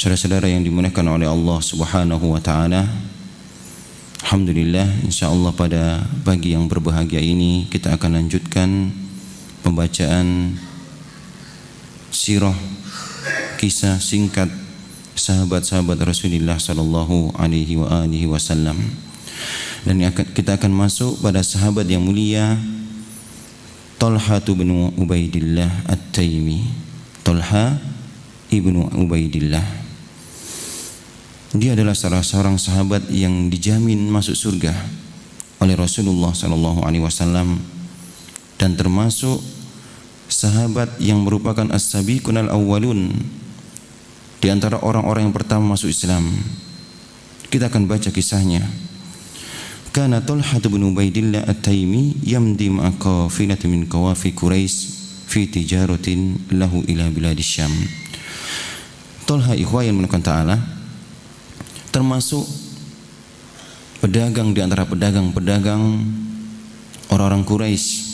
Saudara-saudara yang dimuliakan oleh Allah Subhanahu wa taala, alhamdulillah, insyaallah pada pagi yang berbahagia ini kita akan lanjutkan pembacaan sirah, kisah singkat sahabat-sahabat Rasulullah sallallahu alaihi wasallam. Dan kita akan masuk pada sahabat yang mulia Talha bin Ubaidillah At-Taimi. Talha ibnu Ubaidillah, dia adalah salah seorang sahabat yang dijamin masuk surga oleh Rasulullah sallallahu alaihi wasallam dan termasuk sahabat yang merupakan as-sabiqun al-awwalun, di antara orang-orang yang pertama masuk Islam. Kita akan baca kisahnya. Kana Talha bin Ubaidillah At-Taimi yamdi ma'a qafilatin min qawafi Quraisy fi tijaratin lahu ila biladis Syam. Talha ikhwan yang dimuliakan ta'ala termasuk pedagang di antara pedagang-pedagang orang-orang Quraisy,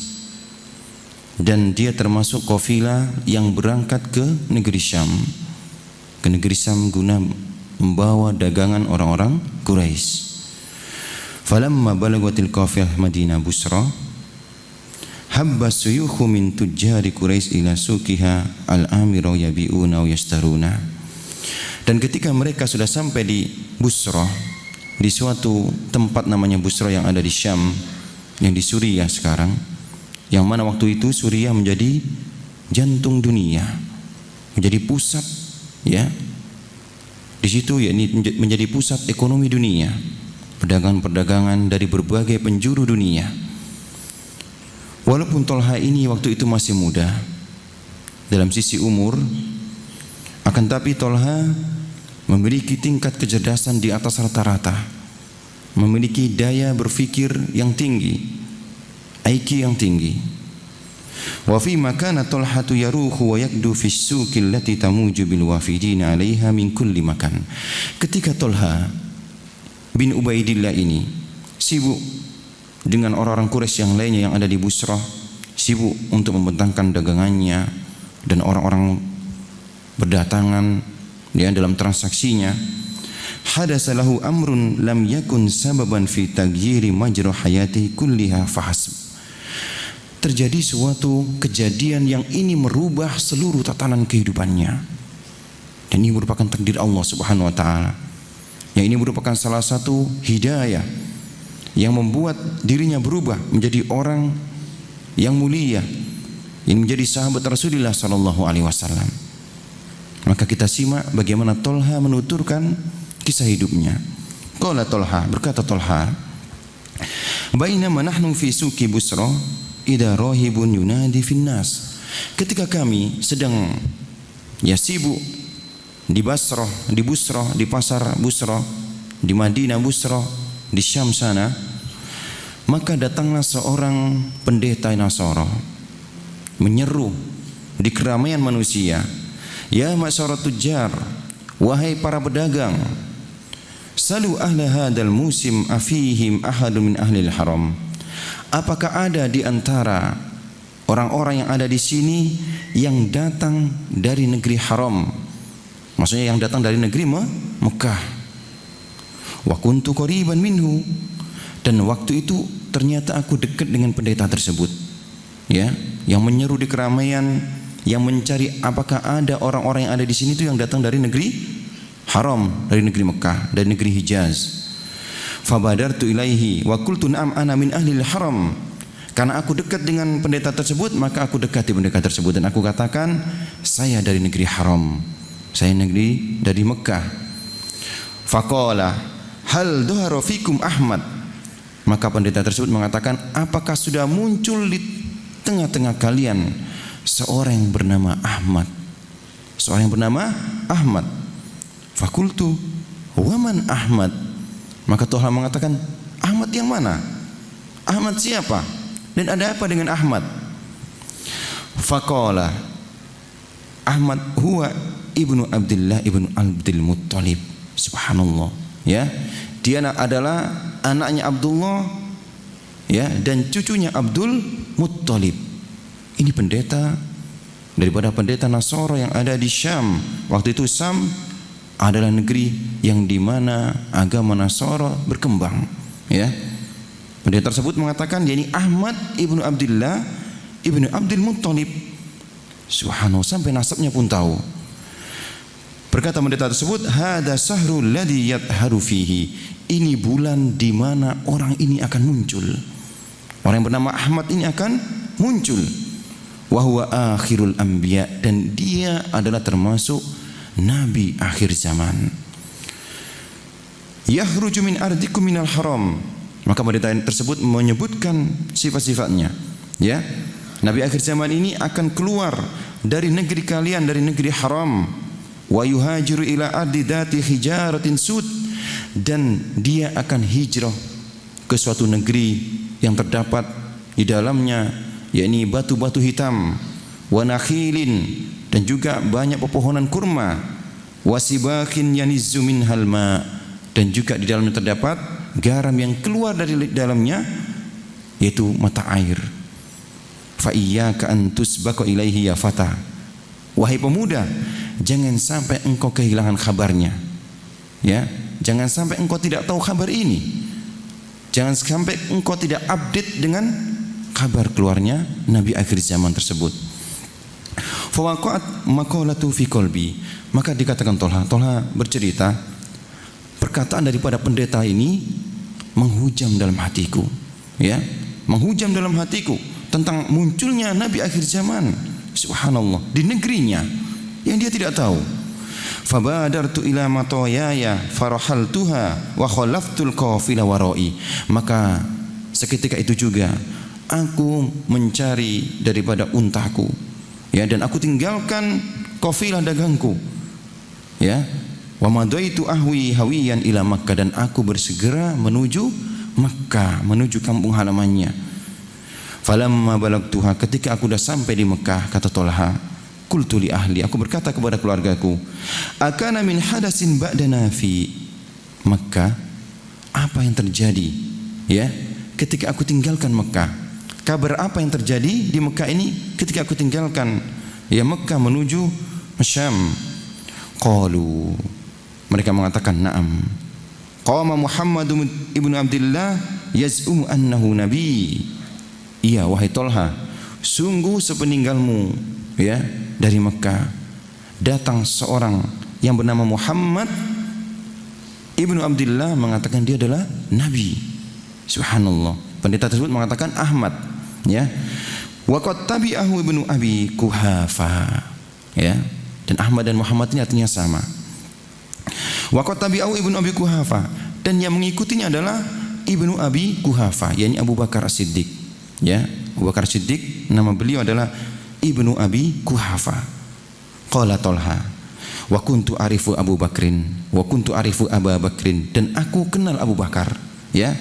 dan dia termasuk kafilah yang berangkat ke negeri Syam, guna membawa dagangan orang-orang Quraisy. Falamma balagatil qafilah Madinah Busra habba suyukhu min tujjari Quraisy ila suqiha al-amira yabi'una wa yashtaruna. Dan ketika mereka sudah sampai di Busra, di suatu tempat namanya Busra yang ada di Syam, yang di Suriah sekarang, yang mana waktu itu Suriah menjadi jantung dunia, menjadi pusat, ya, di situ ya, ini menjadi pusat ekonomi dunia, perdagangan dari berbagai penjuru dunia. Walaupun Talha ini waktu itu masih muda dalam sisi umur, akan tapi Talha memiliki tingkat kecerdasan di atas rata-rata, memiliki daya berfikir yang tinggi, IQ yang tinggi. Wa fi makana Talhatu yaruhu wa yakdu fi suqil lati tamuju bil wafidin 'alaiha min kulli makan. Ketika Talha bin Ubaidillah ini sibuk dengan orang-orang Quraisy yang lainnya yang ada di Busra, sibuk untuk membentangkan dagangannya dan orang-orang berdatangan dia dalam transaksinya, hadasa lahu amrun lam yakun sababan fi taghyiri majra hayati kulliha fahasb. Terjadi suatu kejadian yang ini merubah seluruh tatanan kehidupannya, dan ini merupakan takdir Allah Subhanahu wa taala. Yang ini merupakan salah satu hidayah yang membuat dirinya berubah menjadi orang yang mulia, yang menjadi sahabat Rasulullah sallallahu alaihi wasallam. Maka kita simak bagaimana Talha menuturkan kisah hidupnya. Qala Talha, berkata Talha, bainama nahnu fi suqi Busra idza rahibun yunadi fin nas. Ketika kami sedang sibuk di Basrah, di Busra, di pasar Busra, di Madinah Busra, di Syam sana, maka datanglah seorang pendeta Nasara menyeru di keramaian manusia, ya masyarakat tujjar, wahai para pedagang, salu ahla hadal musim afihim ahadun min ahlil haram. Apakah ada di antara orang-orang yang ada di sini yang datang dari negeri haram? Maksudnya yang datang dari negeri Mekah. Wa kuntu qariban minhu, dan waktu itu ternyata aku dekat dengan pendeta tersebut, ya, yang menyeru di keramaian, yang mencari apakah ada orang-orang yang ada di sini itu yang datang dari negeri haram, dari negeri Mekah, dari negeri Hijaz. Fabadartu ilaihi wa qultu na'am ana min ahlil haram. Karena aku dekat dengan pendeta tersebut, maka aku dekati pendeta tersebut dan aku katakan, saya dari negeri haram, saya dari Mekah. Faqala hal dhahara fikum Ahmad. Maka pendeta tersebut mengatakan, apakah sudah muncul di tengah-tengah kalian seorang yang bernama Ahmad? Seorang yang bernama Ahmad. Fakultu waman Ahmad. Maka Talha mengatakan, Ahmad yang mana? Ahmad siapa? Dan ada apa dengan Ahmad? Faqala Ahmad huwa ibnu Abdullah ibnu Abdul Muttalib. Subhanallah, ya, dia adalah anaknya Abdullah, ya, dan cucunya Abdul Muttalib. Ini pendeta daripada pendeta Nasara yang ada di Syam. Waktu itu Syam adalah negeri yang di mana agama Nasara berkembang. Ya, pendeta tersebut mengatakan, yakni Ahmad ibnu Abdullah ibnu Abdul Muttalib. Subhanallah, sampai nasabnya pun tahu. Berkata pendeta tersebut, hada sahrul ladzi yadharu fihi. Ini bulan di mana orang ini akan muncul. Orang yang bernama Ahmad ini akan muncul. Wa huwa akhirul anbiya, dan dia adalah termasuk nabi akhir zaman. Yakhruju min ardikum minal haram. Maka pendeta tersebut menyebutkan sifat-sifatnya. Ya, nabi akhir zaman ini akan keluar dari negeri kalian, dari negeri haram. Wa yuhajiru ila ardi dzati hijaratin sud, dan dia akan hijrah ke suatu negeri yang terdapat di dalamnya yakni batu-batu hitam, wa nakhilin, dan juga banyak pepohonan kurma, wa sibakin yanizzu minhal ma, dan juga di dalamnya terdapat garam yang keluar dari dalamnya, yaitu mata air. Fa iyyaka an tusbaqa ilaihi ya fata. Wahai pemuda, jangan sampai engkau kehilangan kabarnya. Ya, jangan sampai engkau tidak tahu kabar ini. Jangan sampai engkau tidak update dengan kabar keluarnya nabi akhir zaman tersebut. Fa waqa'at maqalatu fi qalbi. Maka dikatakan Tolha bercerita, perkataan daripada pendeta ini menghujam dalam hatiku. Ya, menghujam dalam hatiku tentang munculnya nabi akhir zaman. Subhanallah, di negerinya yang dia tidak tahu. Fabadartu ila matayaya farahaltuha wa khalaftul qafila warai. Maka seketika itu juga aku mencari daripada untaku, ya, dan aku tinggalkan kafilah dagangku, ya. Wa madaitu ahwi hawiyan ila Makkah, dan aku bersegera menuju Makkah, menuju kampung halamannya. Falamma balagtuha, ketika aku sudah sampai di Mekah, kata Tolha, qultu li ahli, aku berkata kepada keluargaku, akana min hadasin ba'dana fi Mekah, apa yang terjadi, ya, ketika aku tinggalkan Mekah? Kabar apa yang terjadi di Mekah ini ketika aku tinggalkan, ya, Mekah menuju Syam? Qalu, mereka mengatakan, na'am. Qama Muhammad ibnu Abdullah yaz'umu annahu nabi. Iya, wahai Tolha, sungguh sepeninggalmu, ya, dari Mekah datang seorang yang bernama Muhammad ibnu Abdullah mengatakan dia adalah nabi. Subhanallah. Pendeta tersebut mengatakan Ahmad, ya. Wa qad tabi'ahu ibnu Abi Kuhafa, ya. Dan Ahmad dan Muhammad ini artinya sama. Wa qad tabi'ahu ibnu Abi Kuhafa, dan yang mengikutinya adalah ibnu Abi Kuhafa, yakni Abu Bakar As-Siddiq. Ya, Abu Bakar Siddiq, nama beliau adalah Ibnu Abi Kuhafa. Qala Tolha, wa kuntu arifu Abu Bakrin, wa kuntu arifu Abu Bakrin, dan aku kenal Abu Bakar. Ya,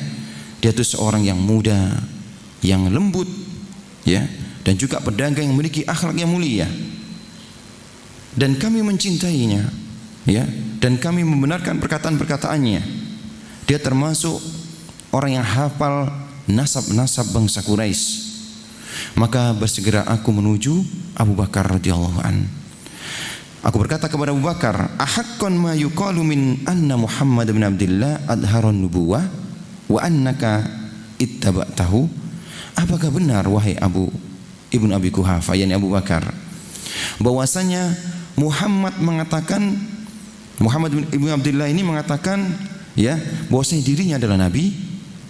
dia itu seorang yang muda, yang lembut, ya, dan juga pedagang yang memiliki akhlak yang mulia. Dan kami mencintainya, ya, dan kami membenarkan perkataan-perkataannya. Dia termasuk orang yang hafal nasab-nasab bangsa Quraisy. Maka bersegera aku menuju Abu Bakar radhiyallahu an. Aku berkata kepada Abu Bakar, ahaqqan ma yuqalu min anna Muhammad bin Abdullah adharan nubuwah wa annaka ittaba'tahu? Apakah benar wahai Ibnu Abi Kuhafa, yakni Abu Bakar, bahwasanya Muhammad bin Abdullah ini mengatakan, ya, bahwasanya dirinya adalah nabi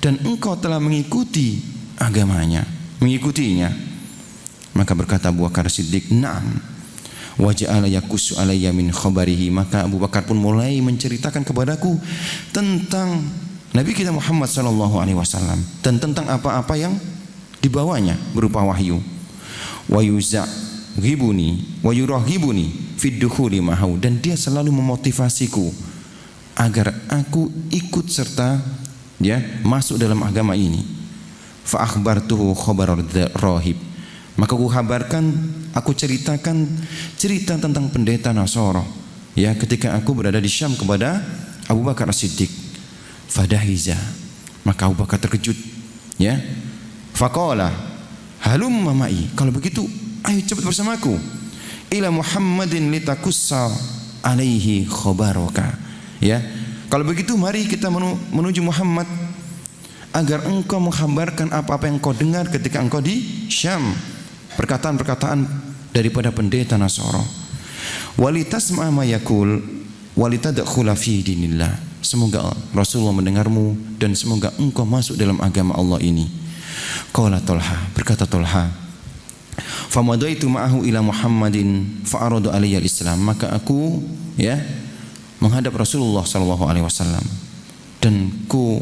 dan engkau telah mengikuti agamanya, mengikutinya? Maka berkata Abu Bakar Siddiq, na'am. Wa ja'ala yakussu alayya min khabarihi. Maka Abu Bakar pun mulai menceritakan kepadaku tentang Nabi kita Muhammad sallallahu alaihi wasallam dan tentang apa-apa yang dibawanya berupa wahyu. Wa yuzaghibuni wa yurahibuni fid dukhuli ma'ahu, dan dia selalu memotivasiku agar aku ikut serta, ya, masuk dalam agama ini. Fa akhbartuhu khabar rahib. Maka aku ceritakan cerita tentang pendeta Nasara, ya, ketika aku berada di Syam kepada Abu Bakar As-Siddiq. Fadahiza, maka Abu Bakar terkejut, ya. Faqala halumma ma'i, kalau begitu ayo cepat bersamaku. Ila Muhammadin litakussa alaihi khabaraka. Ya. Kalau begitu mari kita menuju Muhammad agar engkau menghabarkan apa-apa yang engkau dengar ketika engkau di Syam, perkataan-perkataan daripada pendeta Nasara. Walitasma ma yaqul walitadkhula fi dinillah. Semoga Rasulullah mendengarmu dan semoga engkau masuk dalam agama Allah ini. Qala Talha, berkata Talha, famadaitu ma'ahu ila Muhammadin fa'aradu alayya al-Islam. Maka aku menghadap Rasulullah sallallahu alaihi wasallam dan ku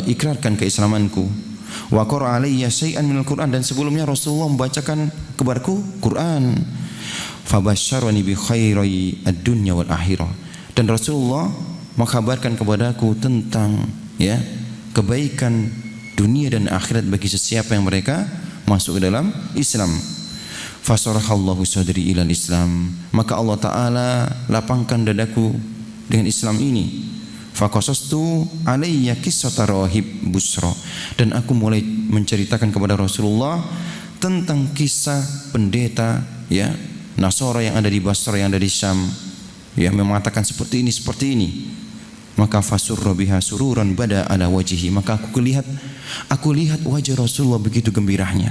ikrarkan keislamanku. Wa qara alayya syai'an minal Qur'an, dan sebelumnya Rasulullah membacakan kepadaku Quran. Fabasyarani bi khairi ad-dunya wal akhirah, dan Rasulullah mengkabarkan kepadaku tentang kebaikan dunia dan akhirat bagi sesiapa yang mereka masuk ke dalam Islam. Fasarahallahu sadri ilal Islam, maka Allah Ta'ala lapangkan dadaku dengan Islam ini. Faqasastu alayya qissata rahib Busra, dan aku mulai menceritakan kepada Rasulullah tentang kisah pendeta Nasara yang ada di Basra, yang ada di Syam, mengatakan seperti ini. Maka fasurra biha sururan bada ala wajhihi, maka aku lihat wajah Rasulullah begitu gembiranya,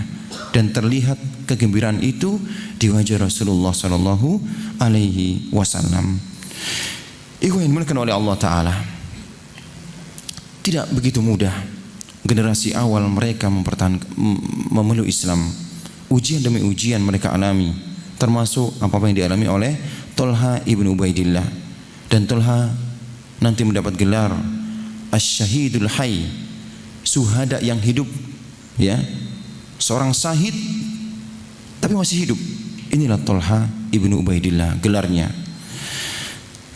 dan terlihat kegembiraan itu di wajah Rasulullah sallallahu alaihi wasallam. Ikhwan yang dimuliakan oleh Allah Ta'ala, tidak begitu mudah generasi awal mereka memeluk Islam. Ujian demi ujian mereka alami, termasuk apa yang dialami oleh Talha ibnu Ubaidillah. Dan Talha nanti mendapat gelar Asy-Syahidul Hayy, syuhada yang hidup, seorang syahid tapi masih hidup. Inilah Talha ibnu Ubaidillah gelarnya.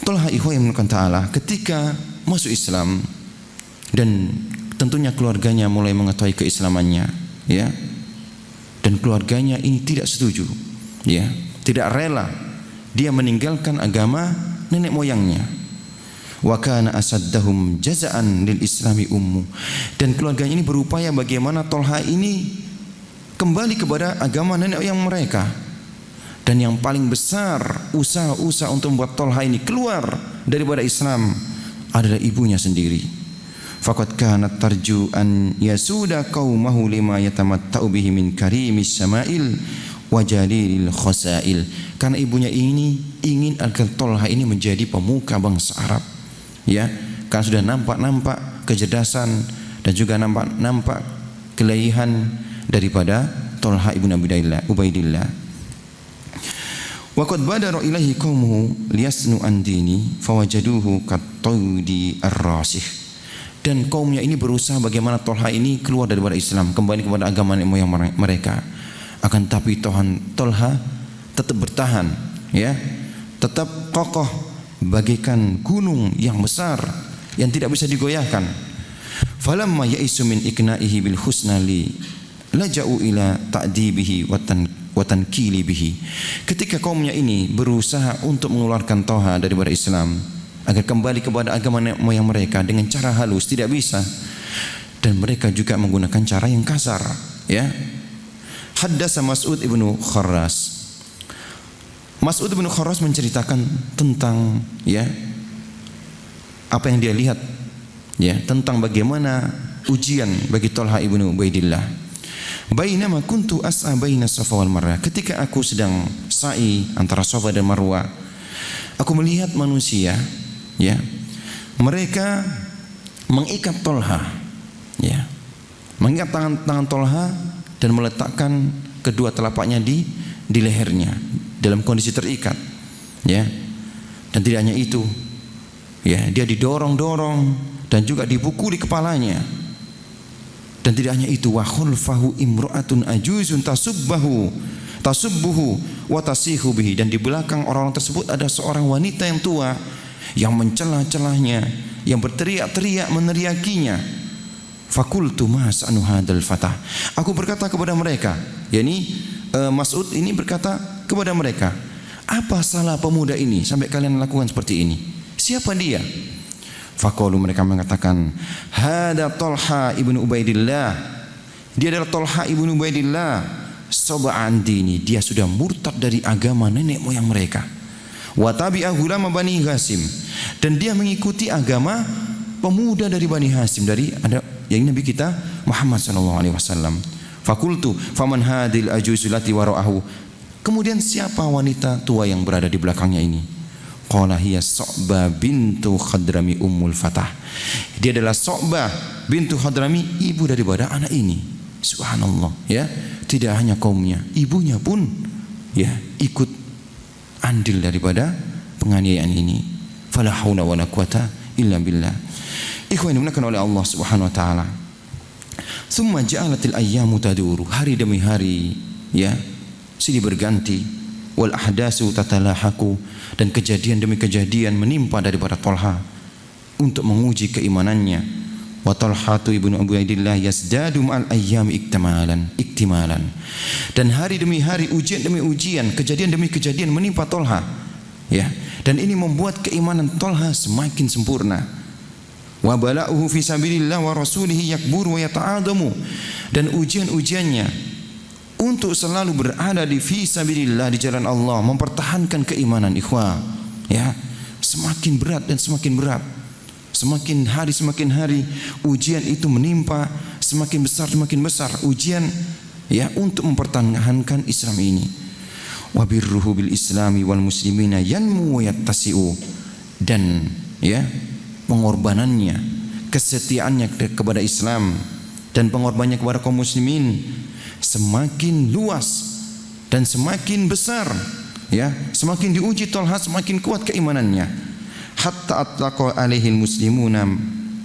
Talha ikhwan yang ta'ala ketika masuk Islam, dan tentunya keluarganya mulai mengetahui keislamannya, dan keluarganya ini tidak setuju, tidak rela dia meninggalkan agama nenek moyangnya. Wa kana asaddahum jazaan lil islami ummu, dan keluarganya ini berupaya bagaimana Talha ini kembali kepada agama nenek moyang mereka. Dan yang paling besar usaha-usaha untuk membuat Talha ini keluar daripada Islam adalah ibunya sendiri. Faqad kanat tarju an yasuda qaumahu lima yatamatta'u bihi min karimis sama'il wa jalilil khasail. Karena ibunya ini ingin agar Talha ini menjadi pemuka bangsa Arab, karena sudah nampak kecerdasan dan juga nampak kelebihan daripada Talha ibnu Ubaidillah. Wa qad badara ilaihi qaumuhu liyasnu an dini fawajaduhu kat-tawdi ar-rasih. Dan kaumnya ini berusaha bagaimana Talha ini keluar daripada Islam, kembali kepada agama nenek moyang mereka. Akan tapi Talha tetap bertahan, tetap kokoh bagaikan gunung yang besar yang tidak bisa digoyahkan. Falamma ya'isu min ikna'ihi bil husna li laja'u ila ta'dibihi wa tankili bihi. Ketika kaumnya ini berusaha untuk mengeluarkan Talha daripada Islam agar kembali kepada agama nenek moyang mereka dengan cara halus, tidak bisa, dan mereka juga menggunakan cara yang kasar. Haddasa Mas'ud ibnu Kharras. Mas'ud ibnu Kharras menceritakan tentang apa yang dia lihat, tentang bagaimana ujian bagi Talha ibnu Ubaidillah. Bainama kuntu as'a baina Safa wal Marwah, ketika aku sedang sa'i antara Safa dan Marwah, aku melihat manusia, mereka mengikat Talha, mengikat tangan Talha dan meletakkan kedua telapaknya di lehernya dalam kondisi terikat, dan tidak hanya itu, dia didorong-dorong dan juga dipukuli kepalanya. Dan tidak hanya itu, wa khulfahu imra'atun ajuzun tasubbuhu wa tasihu bihi, dan di belakang orang-orang tersebut ada seorang wanita yang tua yang mencela-celahnya, yang berteriak-teriak meneriakinya. Fakultu ma sa'nu hadzal fatah. Aku berkata kepada mereka, Mas'ud ini berkata kepada mereka, apa salah pemuda ini sampai kalian lakukan seperti ini? Siapa dia? Faqalu, mereka mengatakan, hada Talha ibnu Ubaidillah, dia adalah Talha ibnu Ubaidillah, sab'an dini, dia sudah murtad dari agama nenek moyang mereka. Wa tabi'a ghulama Bani Hasyim, dan dia mengikuti agama pemuda dari Bani Hasyim, dari ada yang Nabi kita Muhammad sallallahu alaihi wasallam. Fakultu faman hadil ajuzulati wara'ahu. Kemudian siapa wanita tua yang berada di belakangnya ini? Qala hiya Su'bah bintu Khadrami Ummul Fatah. Dia adalah Su'bah bintu Khadrami, ibu daripada anak ini. Subhanallah, ya. Tidak hanya kaumnya, ibunya pun ya ikut andil daripada penganiayaan ini. Fala haula wala quwata illa billah. Ikhwan yang dimuliakan oleh Allah Subhanahu wa taala. Summa ja'alatil ayyamu taduru, hari demi hari ya silih berganti, wal ahdasu tatalahaku, dan kejadian demi kejadian menimpa daripada Talha untuk menguji keimanannya. Wa Talhatu ibnu Ubaidillah yasdadu ma'al ayyami iktimalan. Dan hari demi hari, ujian demi ujian, kejadian demi kejadian menimpa Talha ya, dan ini membuat keimanan Talha semakin sempurna. Wa bala'uhu fi sabilillah wa rasulihi yakbur wa yata'adamu, dan ujian-ujiannya untuk selalu berada di fi sabilillah, di jalan Allah, mempertahankan keimanan ikhwah ya, semakin berat dan semakin berat. Semakin hari ujian itu menimpa, semakin besar ujian ya untuk mempertahankan Islam ini. Wa birruhu bil islami wal muslimina yanmu wa yattasi'u, dan ya pengorbanannya, kesetiaannya kepada Islam dan pengorbanannya kepada kaum muslimin semakin luas dan semakin besar ya, semakin diuji Talha, semakin kuat keimanannya. Hatta atlaqa alaihi muslimuna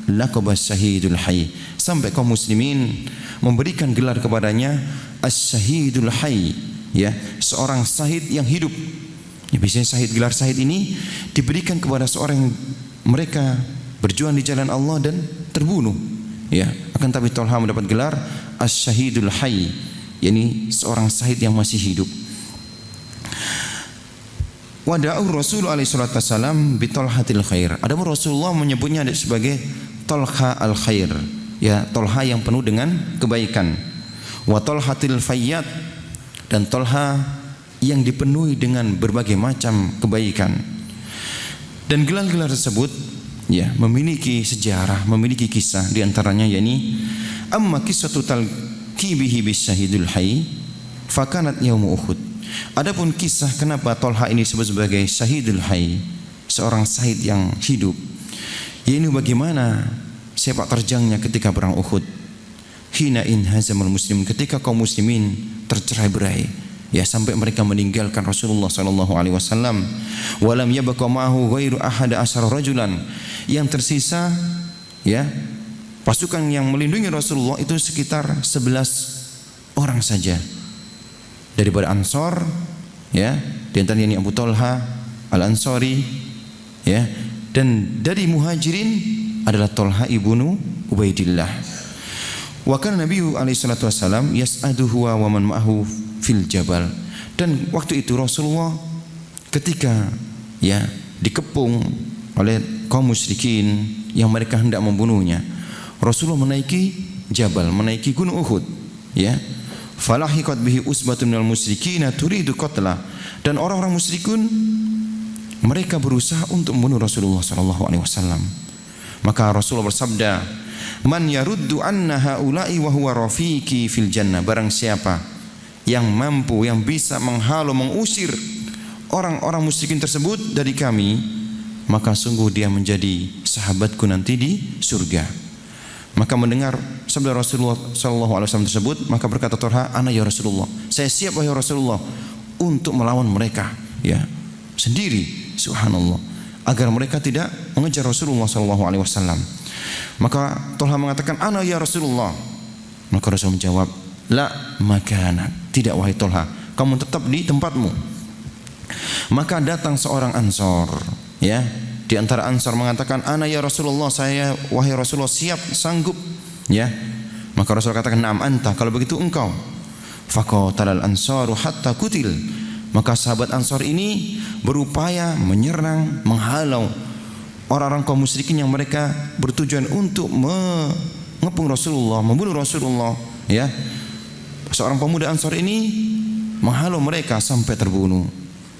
laqabas syahidul hayy, sampai kaum muslimin memberikan gelar kepadanya as-syahidul hayy ya, seorang syahid yang hidup ya. Biasanya syahid, gelar syahid ini diberikan kepada seorang yang mereka berjuang di jalan Allah dan terbunuh ya, akan tapi Talha mendapat gelar as-syahidul hayy, yakni seorang syahid yang masih hidup. Wada'u Rasul alaihi salatu wasallam bi Talhatil khair. Adapun Rasulullah menyebutnya sebagai Talha al khair ya, Talha yang penuh dengan kebaikan. Wa Talhatil fayyad, dan Talha yang dipenuhi dengan berbagai macam kebaikan. Dan gelar-gelar tersebut ya memiliki sejarah, memiliki kisah, di antaranya yakni amma qissatu talqibihi bisyahidul hayy fakanat yaum Uhud. Adapun kisah kenapa Talha ini disebut sebagai syahidul hayy, seorang syahid yang hidup, yaitu bagaimana sepak terjangnya ketika perang Uhud. Hina in hazamul muslimin, ketika kaum muslimin tercerai-berai ya, sampai mereka meninggalkan Rasulullah sallallahu alaihi wasallam. Walam yabqa ma'ahu ghairu ahada asyara rajulan, yang tersisa ya pasukan yang melindungi Rasulullah itu sekitar 11 orang saja daripada Ansor ya, di antaranya ini Abu Talha Al-Ansari ya, dan dari Muhajirin adalah Talha ibnu Ubaidillah. Wa kana Nabi alaihi salatu wasallam yas'adu huwa wa man ma'ahu fil jabal, dan waktu itu Rasulullah ketika ya dikepung oleh kaum musyrikin yang mereka hendak membunuhnya, Rasulullah menaiki jabal, menaiki gunung Uhud ya. Falahiqat bihi usbatun minal musyrikina turidu qatla, dan orang-orang musyrikun mereka berusaha untuk membunuh Rasulullah sallallahu alaihi wasallam. Maka Rasulullah bersabda, man yaruddu anna haula'i wa huwa rafiqi fil jannah, barang siapa yang mampu, yang bisa menghalau, mengusir orang-orang musyrikin tersebut dari kami, maka sungguh dia menjadi sahabatku nanti di surga. Maka mendengar sabda Rasulullah sallallahu alaihi wasallam tersebut, maka berkata Talha, ana ya Rasulullah, saya siap wahai Rasulullah untuk melawan mereka ya sendiri, subhanallah, agar mereka tidak mengejar Rasulullah sallallahu alaihi wasallam. Maka Talha mengatakan, ana ya Rasulullah. Maka Rasul menjawab, la makana, tidak wahai Talha, kamu tetap di tempatmu. Maka datang seorang Ansor ya, di antara Ansar mengatakan, ana ya Rasulullah, saya wahai Rasulullah siap, sanggup ya. Maka Rasul katakan, na'am anta, kalau begitu engkau. Faqatalal ansaru hatta kutil, maka sahabat Ansar ini berupaya menyerang, menghalau orang-orang kaum musyrikin yang mereka bertujuan untuk mengepung Rasulullah, membunuh Rasulullah ya. Seorang pemuda Ansar ini menghalau mereka sampai terbunuh.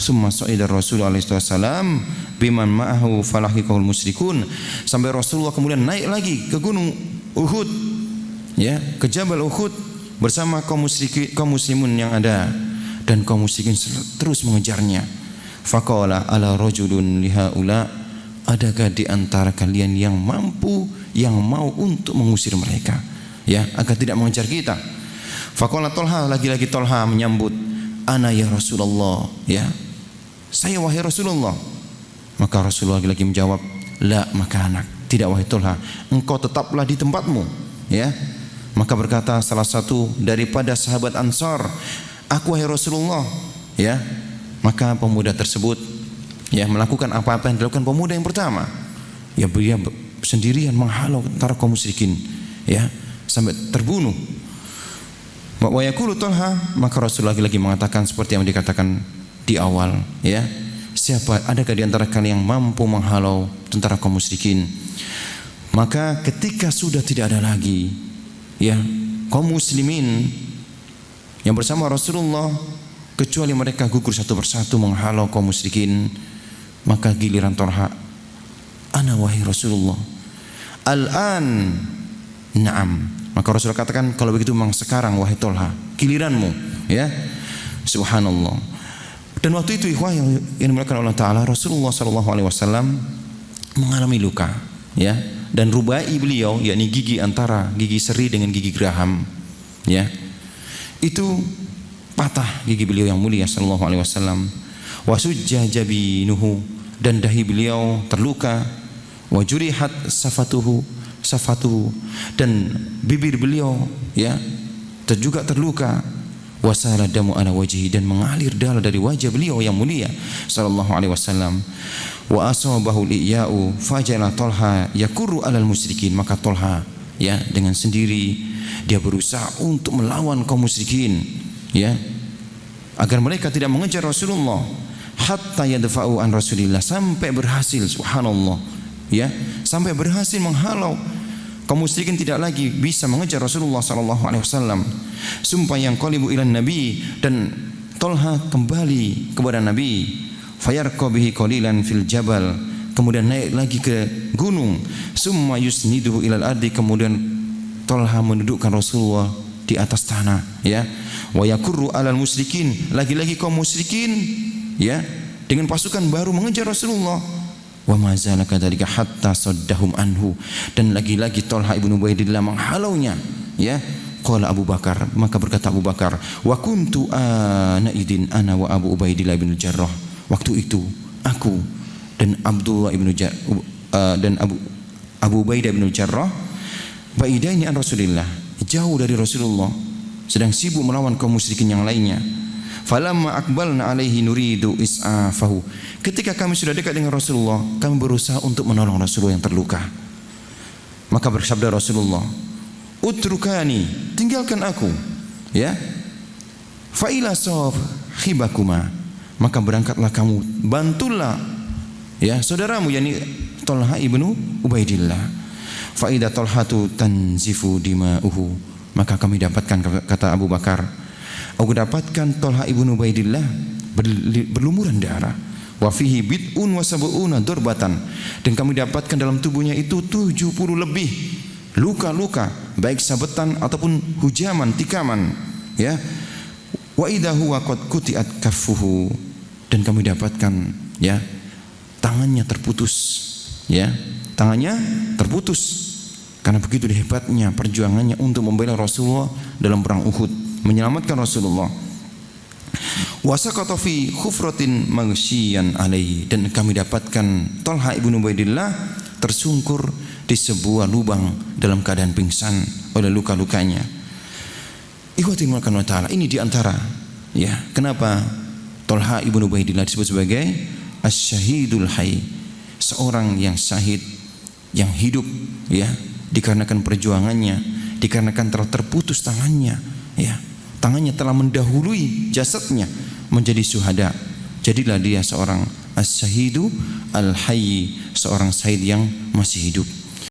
summa sa'ida Rasul alaihi wasallam biman ma'ahu falahiqul musyrikun, sampai Rasulullah kemudian naik lagi ke gunung Uhud, ya, ke Jabal Uhud bersama kaum muslimun yang ada, dan kaum musyrikin terus mengejarnya. Faqala ala rajulun lihaula, adakah di antara kalian yang mampu, yang mau untuk mengusir mereka, ya, agar tidak mengejar kita. Faqala Talha, lagi-lagi Talha menyambut, ana ya Rasulullah, ya, saya wahai Rasulullah. Maka Rasulullah lagi-lagi menjawab, la makanak, tidak wahai Talha, engkau tetaplah di tempatmu, ya. Maka berkata salah satu daripada sahabat Ansar, aku wahai Rasulullah, ya. Maka pemuda tersebut, ya, melakukan apa-apa yang dilakukan pemuda yang pertama, ya, dia sendirian menghalau antara kaum musyrikin, ya, sampai terbunuh. Wa yaqulu Talha, maka Rasulullah lagi mengatakan seperti yang dikatakan di awal, ya, siapa, adakah di antara kalian yang mampu menghalau tentara kaum musyrikin? Maka ketika sudah tidak ada lagi, ya, kaum muslimin yang bersama Rasulullah, kecuali mereka gugur satu persatu menghalau kaum musyrikin, maka giliran Talha, ana wahai Rasulullah, al-an, na'am. Maka Rasulullah katakan, kalau begitu memang sekarang wahai Talha, giliranmu, ya. Subhanallah. Dan waktu itu ikhwah yang dimuliakan Allah Ta'ala, Rasulullah SAW mengalami luka, ya, dan rubai beliau, yakni gigi antara gigi seri dengan gigi geraham, ya, itu patah gigi beliau yang mulia sallallahu alaihi wasallam. Wa sujja jabinuhu, dan dahi beliau terluka. Wa jurihat safatuhu, dan bibir beliau, ya, juga terluka. Wa sala damu ala wajhi, dan mengalir darah dari wajah beliau yang mulia sallallahu alaihi wasallam. Wa asabahu al-iya'u fajala Talha yakurru alal musyrikin, maka Talha, ya, dengan sendiri dia berusaha untuk melawan kaum musyrikin, ya, agar mereka tidak mengejar Rasulullah, hatta yadfa'u an Rasulillah, sampai berhasil, subhanallah, ya, sampai berhasil menghalau kaum musyrikin tidak lagi bisa mengejar Rasulullah sallallahu alaihi wasallam. Sumpah yang qalibu ilan nabi, dan Talha kembali kepada Nabi. Fayarqa bihi qalilan fil jabal, kemudian naik lagi ke gunung. Summa yusniduhu ilal ardi, kemudian Talha mendudukkan Rasulullah di atas tanah, ya. Wa yakurru alal musyrikin, lagi-lagi kaum musyrikin, ya, dengan pasukan baru mengejar Rasulullah. Wa ma zala kadzalika hatta saddahum anhu, dan lagi-lagi Talha ibnu Ubaidillah menghalaunya, ya. Qala Abu Bakar, maka berkata Abu Bakar, wa kuntu ana idin ana wa Abu Ubaidillah bin Jarrah, waktu itu aku dan Abdullah ibnu dan Abu Ubaidah bin Jarrah baidaini an Rasulillah, jauh dari Rasulullah, sedang sibuk melawan kaum musyrikin yang lainnya. Falamma aqbalna alaihi nuridu is'afahu, ketika kami sudah dekat dengan Rasulullah, kami berusaha untuk menolong Rasulullah yang terluka. Maka bersabda Rasulullah, utrukani, tinggalkan aku, ya. Fa ila sahibakuma, maka berangkatlah kamu, bantulah, ya, saudaramu, yakni Talha ibnu Ubaidillah. Fa idza Talhatu tanzifu dima'uhu, maka kami dapatkan, kata Abu Bakar, aku dapatkan Talha ibnu Ubaidillah berlumuran darah. Wa fihi bid'un wa sab'una durbatan, dan kami dapatkan dalam tubuhnya itu 70 lebih luka-luka, baik sabetan ataupun hujaman, tikaman, ya. Wa idza huwa qad qutiat kaffuhu, dan kami dapatkan, ya, tangannya terputus, ya, tangannya terputus, karena begitu hebatnya perjuangannya untuk membela Rasulullah dalam perang Uhud, menyelamatkan Rasulullah. Wa saqata fi khufratin maghsyiyan alaihi, dan kami dapatkan Talha ibnu Ubaidillah tersungkur di sebuah lubang dalam keadaan pingsan oleh luka-lukanya. Ikhwatul Mulkan wa Ta'ala, ini diantara, ya, kenapa Talha ibnu Ubaidillah disebut sebagai as-syahidul hayy, seorang yang syahid, yang hidup, ya, dikarenakan perjuangannya, dikarenakan telah terputus tangannya, ya, tangannya telah mendahului jasadnya menjadi syuhada. Jadilah dia seorang as-syahidu al-hayy, seorang syahid yang masih hidup.